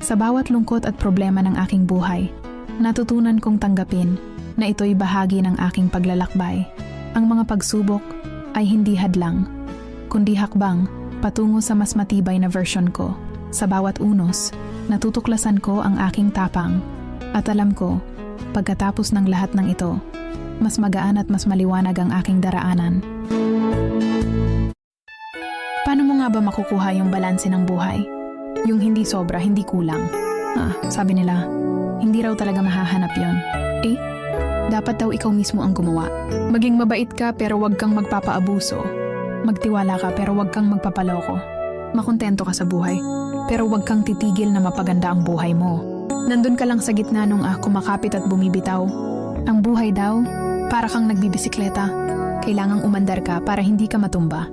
Sa bawat lungkot at problema ng aking buhay, natutunan kong tanggapin na ito'y bahagi ng aking paglalakbay. Ang mga pagsubok ay hindi hadlang, kundi hakbang patungo sa mas matibay na version ko. Sa bawat unos, natutuklasan ko ang aking tapang. At alam ko, pagkatapos ng lahat ng ito, mas magaan at mas maliwanag ang aking daraanan. Paano mo nga ba makukuha yung balanse ng buhay? Yung hindi sobra, hindi kulang. Sabi nila, hindi raw talaga mahahanap yon. Dapat daw ikaw mismo ang gumawa. Maging mabait ka pero wag kang magpapaabuso. Magtiwala ka pero wag kang magpapaloko. Makontento ka sa buhay, pero wag kang titigil na mapaganda ang buhay mo. Nandun ka lang sa gitna nung kumakapit at bumibitaw. Ang buhay daw, para kang nagbibisikleta. Kailangang umandar ka para hindi ka matumba.